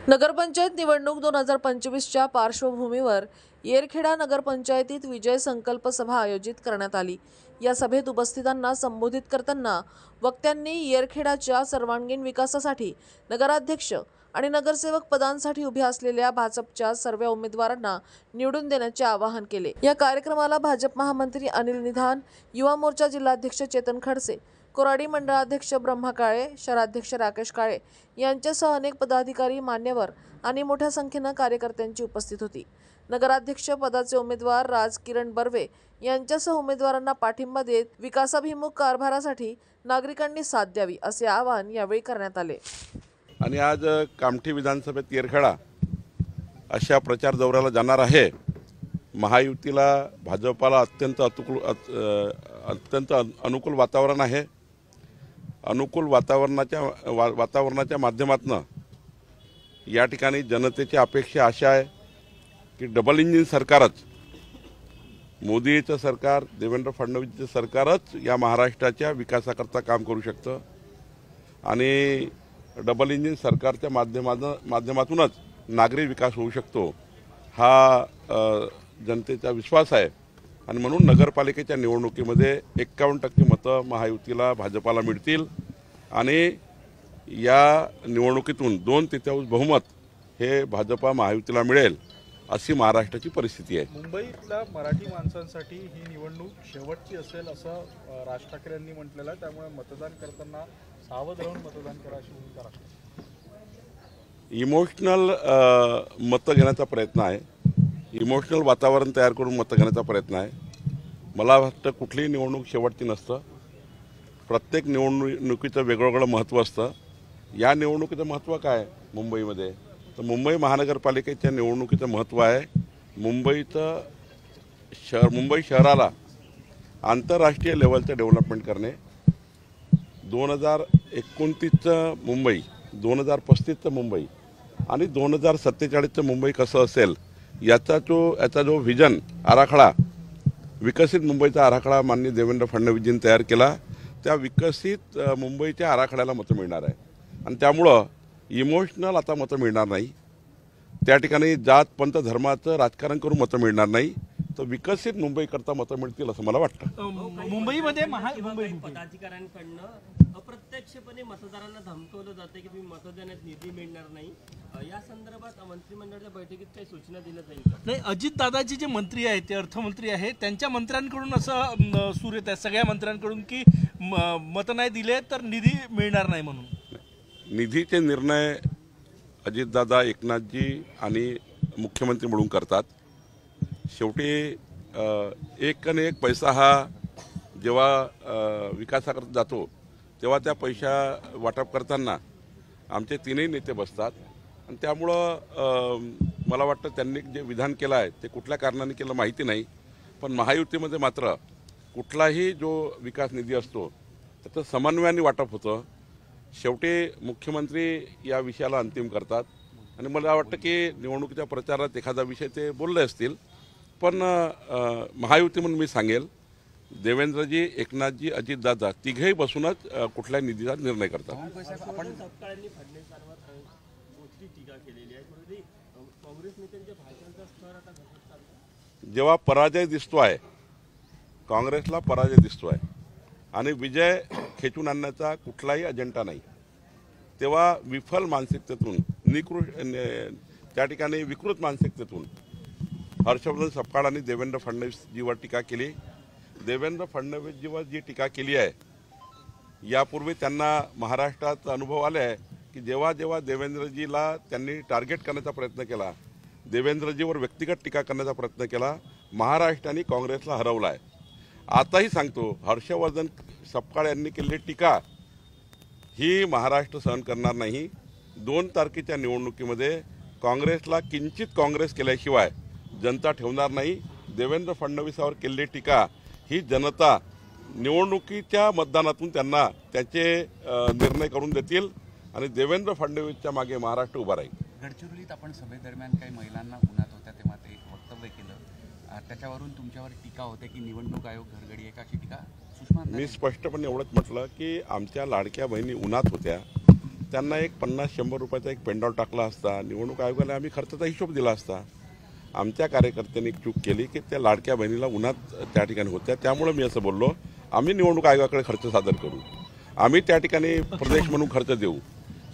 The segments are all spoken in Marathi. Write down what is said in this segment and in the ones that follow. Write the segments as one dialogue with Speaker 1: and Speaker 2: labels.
Speaker 1: नगरपंचायत निवडणूक 2025च्या पार्श्वभूमीवर येरखेडा नगरपंचायतीत विजय संकल्प सभा आयोजित करण्यात आली। या सभेत उपस्थितांना संबोधित करताना वक्त्यांनी येरखेडाच्या सर्वांगीण विकासासाठी नगराध्यक्ष आणि नगरसेवक पदांसाठी उभे असलेल्या भाजपच्या सर्व उमेदवारांना निवडून देण्याचे आवाहन केले। या कार्यक्रमाला भाजप महामंत्री अनिल निधान, युवा मोर्चा जिल्हाध्यक्ष चेतन खडसे, कोराडी मंडळाध्यक्ष ब्रह्मा काळे, शहराध्यक्ष राकेश काळे यांच्यासह अनेक पदाधिकारी, मान्यवर आणि मोठ्या संख्येने कार्यकर्त्यांची उपस्थित होती। नगराध्यक्ष पदाचे उमेदवार राज किरण बर्वे यांच्यासह उमेदवारांना पाठिंबा देत विकासाभिमुख कारभारासाठी नागरिकांनी साथ द्यावी असे आवाहन यावेळी करण्यात आले।
Speaker 2: आणि आज कामठी विधानसभेत येरखेडा अशा प्रचार दौऱ्याला जाणार आहे। महायुतीला भाजपाला अत्यंत अनुकूल वातावरण आहे। अनुकूल वातावरणाच्या माध्यमातून या ठिकाणी जनतेची अपेक्षा अशा आहे की डबल इंजिन सरकारच, मोदीचं सरकार, देवेंद्र फडणवीसचं सरकारच या महाराष्ट्राच्या विकासाकरता काम करू शकतं आणि डबल इंजिन सरकारच्या माध्यमातूनच नागरी विकास होऊ शकतो हा जनतेचा विश्वास आहे। आणि म्हणून नगरपालिकेच्या निवडणुकीमध्ये 51% मतं महायुतीला भाजपाला मिळतील आणि या निवडणुकीतून 2/3 बहुमत हे भाजपा महायुतीला मिळेल अशी महाराष्ट्राची परिस्थिती आहे।
Speaker 3: मुंबईतल्या मराठी माणसांसाठी ही निवडणूक शेवटची असेल असं राज ठाकरे यांनी म्हटलेलं आहे, त्यामुळे मतदान करताना सावध राहून मतदान करा अशी भूमिका राखा।
Speaker 2: इमोशनल मतं घेण्याचा प्रयत्न आहे, इमोशनल वातावरण तयार करून मतं घेण्याचा प्रयत्न आहे। मला वाटतं कुठलीही निवडणूक शेवटची नसतं, प्रत्येक निवडणुकीचं वेगवेगळं महत्त्व असतं। या निवडणुकीचं महत्त्व काय मुंबईमध्ये, तर मुंबई महानगरपालिकेच्या निवडणुकीचं महत्त्व आहे मुंबई शहराला आंतरराष्ट्रीय लेवलचं डेव्हलपमेंट करणे। 2029चं मुंबई, 2035चं मुंबई आणि 2047चं मुंबई कसं असेल याचा जो व्हिजन आराखडा, विकसित मुंबईचा आराखडा माननीय देवेंद्र फडणवीसजींनी तयार केला, त्या विकसित मुंबईच्या आराखड्याला मतं मिळणार आहे। आणि त्यामुळं इमोशनल आता मतं मिळणार नाही, त्या ठिकाणी जात पंथ धर्माचं राजकारण करून मतं मिळणार नाही, तर विकसित मुंबईकरता मतं मिळतील असं मला वाटतं।
Speaker 4: मुंबईमध्ये पदाधिकाऱ्यांकडनं अप्रत्यक्षपणे मतदारांना धमकवलं जाते की तुम्ही मतं देण्यात निधी मिळणार नाही, या संदर्भात मंत्रिमंडळाच्या बैठकीत काही सूचना दिल्या जाईल का?
Speaker 5: नाही, अजित दादाजी जे मंत्री आहेत ते अर्थमंत्री आहेत, त्यांच्या मंत्र्यांकडून असं सूर येत आहे सगळ्या मंत्र्यांकडून की मतं नाही दिले तर निधी मिळणार नाही म्हणून।
Speaker 2: निधीचे निर्णय अजितदादा, एकनाथजी आणि मुख्यमंत्री म्हणून करतात। शेवटी एक पैसा हा जेव्हा विकासाकरता जातो तेव्हा त्या पैसा वाटप करताना आमचे तीनही नेते बसतात आणि त्यामुळं मला वाटतं त्यांनी जे विधान केलं आहे ते कुठल्या कारणाने केलं माहिती नाही, पण महायुतीमध्ये मात्र कुठलाही जो विकास निधी असतो त्याचं समन्वयाने वाटप होतं। शेवटी मुख्यमंत्री या विषयाला अंतिम करतात आणि मला वाटतं की निवडणुकीच्या प्रचारात एखादा विषय ते बोलले असतील, पण महायुती म्हणून मी सांगेल देवेंद्रजी, एकनाथजी, अजितदादा तिघेही बसूनच कुठल्या निधीचा निर्णय करतात। जेव्हा पराजय दिसतोय, काँग्रेसला पराजय दिसतोय आणि विजय खेचून आणण्याचा कुठलाही अजेंडा नाही, तेव्हा विफल मानसिकतेतून त्या ठिकाणी विकृत मानसिकतेतून हर्षवर्धन सपकाळांनी देवेंद्र फडणवीसजीवर टीका केली। देवेंद्र फडणवीसजीवर जी टीका केली आहे, यापूर्वी त्यांना महाराष्ट्रात अनुभव आले आहे की जेव्हा जेव्हा देवेंद्रजीला त्यांनी टार्गेट करण्याचा प्रयत्न केला, देवेंद्रजीवर व्यक्तिगत टीका करण्याचा प्रयत्न केला, महाराष्ट्राने काँग्रेसला हरवला आहे। आताही सांगतो, हर्षवर्धन सपकाळ यांनी केलेली टीका ही महाराष्ट्र सहन करणार नाही। 2 तारखेच्या निवडणुकीमध्ये काँग्रेसला किंचित काँग्रेस केल्याशिवाय जनता ठेवणार नाही। देवेंद्र फडणवीसावर केलेली टीका ही जनता निवडणुकीच्या मतदानातून त्यांना त्याचे निर्णय करून देतील आणि देवेंद्र फडणवीसच्या मागे महाराष्ट्र उभा राहील।
Speaker 6: गडचिरोलीत आपण सभेदरम्यान काही महिलांना उन्हात होत्या तेव्हा ते वक्तव्य केलं, त्याच्यावरून तुमच्यावर टीका होते की निवडणूक आयोग घरगडी आहे का अशी टीका सुषमा?
Speaker 2: मी स्पष्टपणे एवढंच म्हटलं की आमच्या लाडक्या बहिणी उन्हात होत्या, त्यांना एक 50-100 रुपयाचा एक पेंडॉल टाकला असता, निवडणूक आयोगाला आम्ही खर्चाचा हिशोब दिला असता. आमच्या कार्यकर्त्यांनी एक चूक केली की त्या लाडक्या बहिणीला उन्हात त्या ठिकाणी होत्या, त्यामुळे मी असं बोललो आम्ही निवडणूक आयोगाकडे खर्च सादर करू, आम्ही त्या ठिकाणी प्रदेश म्हणून खर्च देऊ.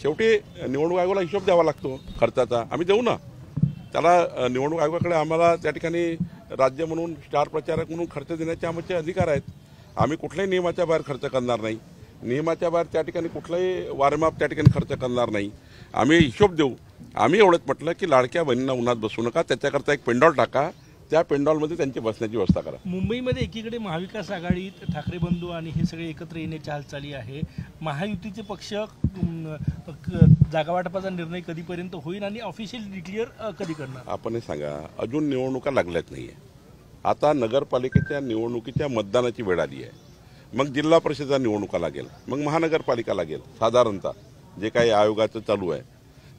Speaker 2: शेवटी निवडणूक आयोगाला हिशोब द्यावा लागतो खर्चाचा, आम्ही देऊ ना त्याला. निवडणूक आयोगाकडे आम्हाला त्या ठिकाणी राज्य म्हणून स्टार प्रचारक म्हणून खर्च देण्याचे आमचे अधिकार आहेत. आम्ही कुठल्याही नियमाच्या बाहेर खर्च करणार नाही, नियमाच्या बाहेर त्या ठिकाणी कुठलाही वारमाप त्या ठिकाणी खर्च करणार नाही. आम्ही हिशोब देऊ. आम्ही एवढंच म्हटलं की लाडक्या बहिणींना उन्हात बसू नका, त्याच्याकरता एक पेंडॉल टाका, त्या पेंडॉलमध्ये त्यांची बसण्याची व्यवस्था करा.
Speaker 5: मुंबईमध्ये एकीकडे महाविकास आघाडीत ठाकरे बंधू आणि हे सगळे एकत्र येण्याची हालचाली आहे. महायुतीचे पक्ष जागावाटपाचा निर्णय कधीपर्यंत होईल आणि ऑफिशियल डिक्लेअर कधी करणार?
Speaker 2: आपण हे सांगा, अजून निवडणुका लागल्याच नाही आहे. आता नगरपालिकेच्या निवडणुकीच्या मतदानाची वेळ आली आहे. मग जिल्हा परिषदेच्या निवडणुका लागेल, मग महानगरपालिका लागेल. साधारणतः जे काही आयोगाचं चालू आहे,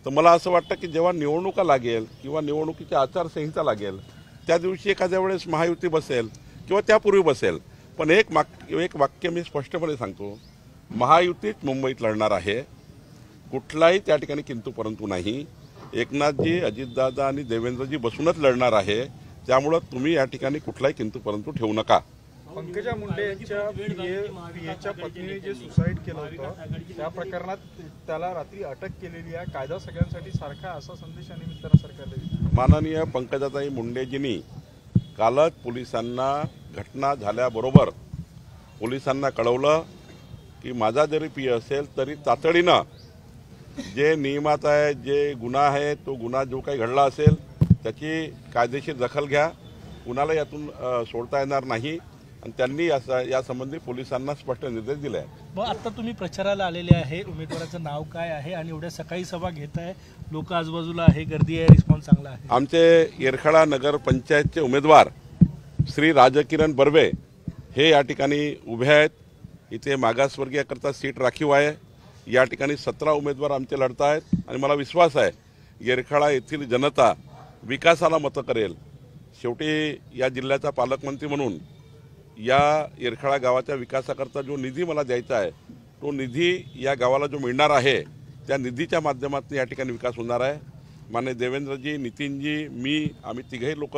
Speaker 2: तर मला असं वाटतं की जेव्हा निवडणुका लागेल किंवा निवडणुकीची आचारसंहिता लागेल त्या दिवशी एखाद्या वेळेस महायुती बसेल किंवा त्यापूर्वी बसेल. पण एक वाक्य मी स्पष्टपणे सांगतो, महायुतीच मुंबईत लढणार आहे. कुठलाही त्या ठिकाणी किंतु परंतु नाही. एकनाथजी, अजितदादा आणि देवेंद्रजी बसूनच लढणार आहे. त्यामुळं तुम्ही या ठिकाणी कुठलाही किंतु परंतु ठेवू नका.
Speaker 3: पंकजा मुंडे यांच्या पीएच्या पत्नीने जे सुसाईड केलं होतं त्या प्रकरणात त्याला रात्री अटक केलेली आहे. कायदा सगळ्यांसाठी सारखा असा संदेश या निमित्तानं सरकारला दिला.
Speaker 2: माननीय पंकजाताई मुंडेजींनी कालच पोलिसांना घटना झाल्याबरोबर पोलिसांना कळवलं की माझा जरी पी असेल तरी तातडीनं जे नियमात आहे, जे गुन्हा आहे, तो गुन्हा जो काही घडला असेल त्याची कायदेशीर दखल घ्या, कुणाला यातून सोडता येणार नाही. आणि त्यांनी यासंबंधी पोलिसांना स्पष्ट निर्देश दिले आहेत.
Speaker 5: मग आता तुम्ही प्रचाराला आलेले आहे, उमेदवाराचं नाव काय आहे आणि एवढ्या सकाळी सभा घेताय, लोक आजूबाजूला आहे, गर्दी आहे, रिस्पॉन्स चांगला आहे?
Speaker 2: आमचे येरखेडा नगर पंचायतचे उमेदवार श्री राजकिरण बर्वे हे या ठिकाणी उभे आहेत. इथे मागासवर्गीयाकरता सीट राखीव आहे. या ठिकाणी 17 उमेदवार आमचे लढत आहेत आणि मला विश्वास आहे येरखेडा येथील जनता विकासाला मतं करेल. शेवटी या जिल्ह्याचा पालकमंत्री म्हणून या येरखेडा गावाच्या विकासाकरता जो निधी मला द्यायचा आहे तो निधी या गावाला जो मिळणार आहे त्या निधीच्या माध्यमातून या ठिकाणी विकास होणार आहे. माननीय देवेंद्रजी, नितीनजी, मी, आम्ही तिघही लोक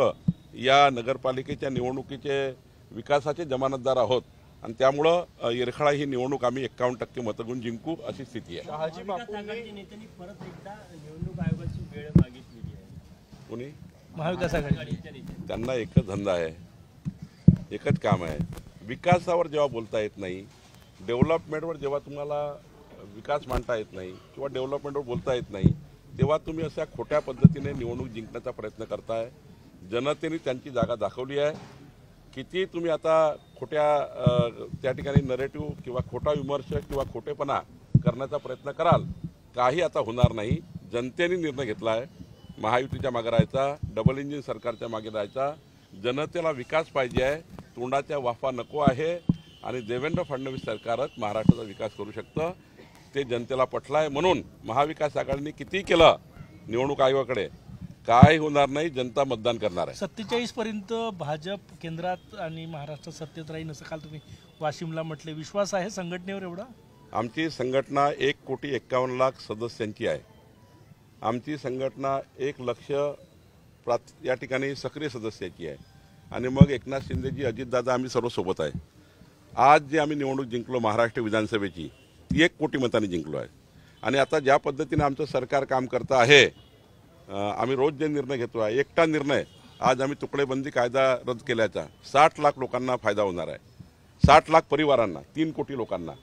Speaker 2: या नगरपालिकेच्या निवडणुकीचे विकासाचे जमानतदार आहोत आणि त्यामुळं येरखेडा ही निवडणूक आम्ही 51% मतं घेऊन जिंकू अशी स्थिती आहे.
Speaker 4: महाविकास आघाडीच्या नेत्यांनी परत एकदा निवडणूक आयोगाची वेळ मागितलेली आहे.
Speaker 2: कोणी?
Speaker 5: महाविकास आघाडी.
Speaker 2: त्यांना एकच धंदा आहे, एकच काम आहे. विकासावर जेव्हा बोलता येत नाही, डेव्हलपमेंटवर जेव्हा तुम्हाला विकास मांडता येत नाही किंवा डेव्हलपमेंटवर बोलता येत नाही, तेव्हा तुम्ही अशा खोट्या पद्धतीने निवडणूक जिंकण्याचा प्रयत्न करताय. जनतेने त्यांची जागा दाखवली आहे. किती तुम्ही आता खोट्या त्या ठिकाणी नरेटिव्ह किंवा खोटा विमर्श किंवा खोटेपणा करण्याचा प्रयत्न कराल, काही आता होणार नाही. जनतेने निर्णय घेतला आहे महायुतीच्या मागे राहायचा, डबल इंजिन सरकारच्या मागे राहायचा. जनतेला विकास पाहिजे आहे, तोंडाच्या वाफा नको आहे आणि देवेंद्र फडणवीस सरकारच महाराष्ट्राचा विकास करू शकतं, ते जनतेला पटलं आहे. म्हणून महाविकास आघाडीने किती केलं निवडणूक आयोगाकडे, काय होणार नाही, जनता मतदान करणार आहे.
Speaker 5: 47 पर्यंत भाजप केंद्रात आणि महाराष्ट्रात सत्तेत राहील असं काल तुम्ही वाशिमला म्हटले. विश्वास आहे संघटनेवर एवढा?
Speaker 2: आमची संघटना 1,51,00,000 सदस्यांची आहे. आमची संघटना 1 लक्ष या ठिकाणी सक्रिय सदस्याची आहे. आणि मग एकनाथ शिंदेजी, अजितदादा, आम्ही सर्व सोबत आहे. आज जे आम्ही निवडणूक जिंकलो महाराष्ट्र विधानसभेची, ती 1 कोटी मतांनी जिंकलो आहे. आणि आता ज्या पद्धतीने आमचं सरकार काम करतं आहे, आम्ही रोज जे निर्णय घेतो आहे, एकटा निर्णय आज आम्ही तुकडेबंदी कायदा रद्द केल्याचा 60 लाख लोकांना फायदा होणार आहे. 60 लाख परिवारांना, 3 कोटी लोकांना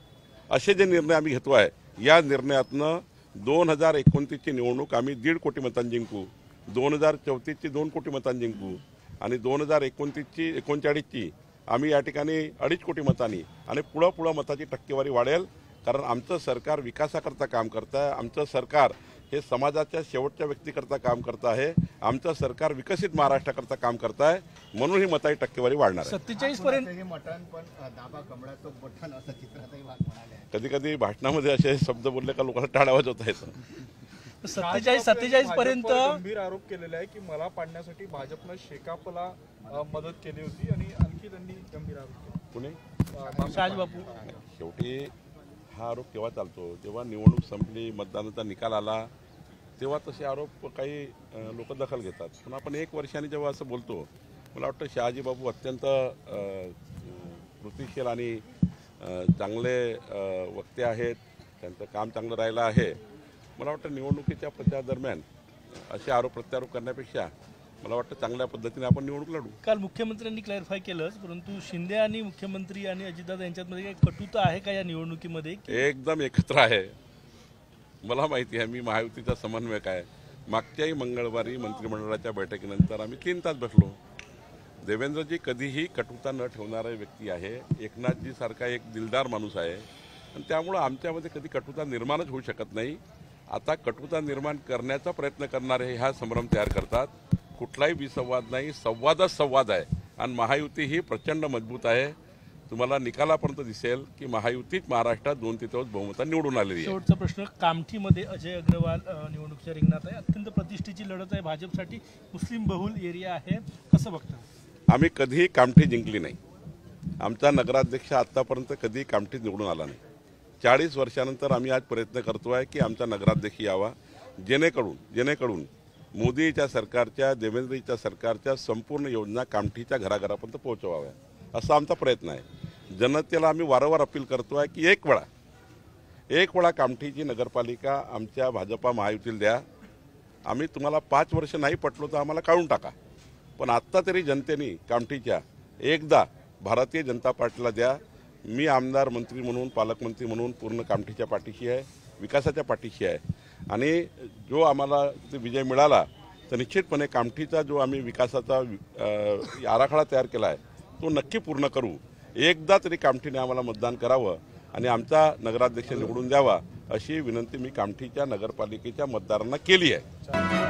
Speaker 2: असे जे निर्णय आम्ही घेतो आहे, या निर्णयातनं 2029ची निवडणूक आम्ही 1.5 कोटी मतांनी जिंकू, 2034ची 2 कोटी मतांनी जिंकू आणि 2029ची 39ची आम्ही या ठिकाणी 2.5 कोटी मतांनी आणि पुढं मताची टक्केवारी वाढेल. कारण आमचं सरकार विकासाकरता काम करतं आहे. आमचं सरकार हे समाजाच्या शेवटच्या व्यक्तीकरता काम करतं आहे. आमचं सरकार विकसित महाराष्ट्राकरता काम करतं आहे. म्हणून ही मताची टक्केवारी वाढणार आहे.
Speaker 5: 47 पर्यंत
Speaker 2: कधी कधी भाषणामध्ये असे शब्द बोलले का लोकांना टाळावाज होता येतं.
Speaker 5: 47 पर्यंत
Speaker 3: गंभीर आरोप केलेला आहे की मला पाडण्यासाठी भाजपनं शेकापला मदत केली होती आणि आणखी त्यांनी गंभीर आरोप केले.
Speaker 2: कुणी?
Speaker 5: शहाजी बापू.
Speaker 2: शेवटी हा आरोप केव्हा चालतो? जेव्हा निवडणूक संपली, मतदानाचा निकाल आला, तेव्हा तसे आरोप काही लोक दखल घेतात. पण आपण 1 वर्षाने जेव्हा असं बोलतो, मला वाटतं शहाजी बाबू अत्यंत कृतिशील आणि चांगले वक्ते आहेत. त्यांचं काम चांगलं राहिलं आहे. मला वाटतं निवडणुकीच्या प्रचारादरम्यान असे आरोप प्रत्यारोप करण्यापेक्षा मला वाटतं चांगल्या पद्धतीने आपण निवडणूक लढू.
Speaker 5: काल मुख्यमंत्र्यांनी क्लॅरिफाय केलंच, परंतु शिंदे आणि मुख्यमंत्री आणि अजितदादा यांच्यामध्ये काही कटुता आहे का या निवडणुकीमध्ये?
Speaker 2: एकदम एकत्र आहे. मला माहिती आहे, मी महायुतीचा समन्वयक आहे. मागच्याही मंगळवारी मंत्रिमंडळाच्या बैठकीनंतर आम्ही 3 तास बसलो. देवेंद्रजी कधीही कटुता न ठेवणारा व्यक्ती आहे. एकनाथजी सारखा एक दिलदार माणूस आहे आणि त्यामुळं आमच्यामध्ये कधी कटुता निर्माणच होऊ शकत नाही. आता कटुता निर्माण करण्याचा प्रयत्न करणारे हा संभ्रम तयार करतात. कुठलाही विसंवाद नाही, संवादच संवाद आहे आणि महायुती ही प्रचंड मजबूत आहे. तुम्हाला निकालापर्यंत दिसेल की महायुतीच महाराष्ट्रात 2/3 बहुमताने निवडून आलेली आहे.
Speaker 5: शेवटचा प्रश्न, कामठीमध्ये अजय अग्रवाल निवडणुकीच्या रिंगणात आहे. अत्यंत प्रतिष्ठेची लढत आहे. भाजपसाठी मुस्लिम बहुल एरिया आहे. कसं बघता?
Speaker 2: आम्ही कधीही कामठी जिंकली नाही. आमचा नगराध्यक्ष आत्तापर्यंत कधी कामठीत निवडून आला नाही. 40 वर्षानंतर आम्ही आज प्रयत्न करतो आहे की आमचा नगराध्यक्ष यावा, जेणेकरून मोदीच्या सरकारच्या, देवेंद्रजीच्या सरकारच्या संपूर्ण योजना कामठीच्या घराघरापर्यंत पोहोचवाव्या, असा आमचा प्रयत्न आहे. जनतेला आम्ही वारंवार अपील करतो आहे की एक वेळा कामठीची नगरपालिका आमच्या भाजपा महायुतीला द्या. आम्ही तुम्हाला 5 वर्ष नाही पटलो तर आम्हाला काढून टाका, पण आत्ता तरी जनतेने कामठीच्या एकदा भारतीय जनता पार्टीला द्या. मी आमदार, मंत्री म्हणून, पालकमंत्री म्हणून पूर्ण कामठीच्या पाठीशी आहे, विकासाच्या पाठीशी आहे. आणि जो आम्हाला विजय मिळाला तर निश्चितपणे कामठीचा जो आम्ही विकासाचा आराखडा तयार केला आहे तो नक्की पूर्ण करू. एकदा तरी कामठीने आम्हाला मतदान करावं आणि आमचा नगराध्यक्ष निवडून द्यावा, अशी विनंती मी कामठीच्या नगरपालिकेच्या मतदारांना केली आहे.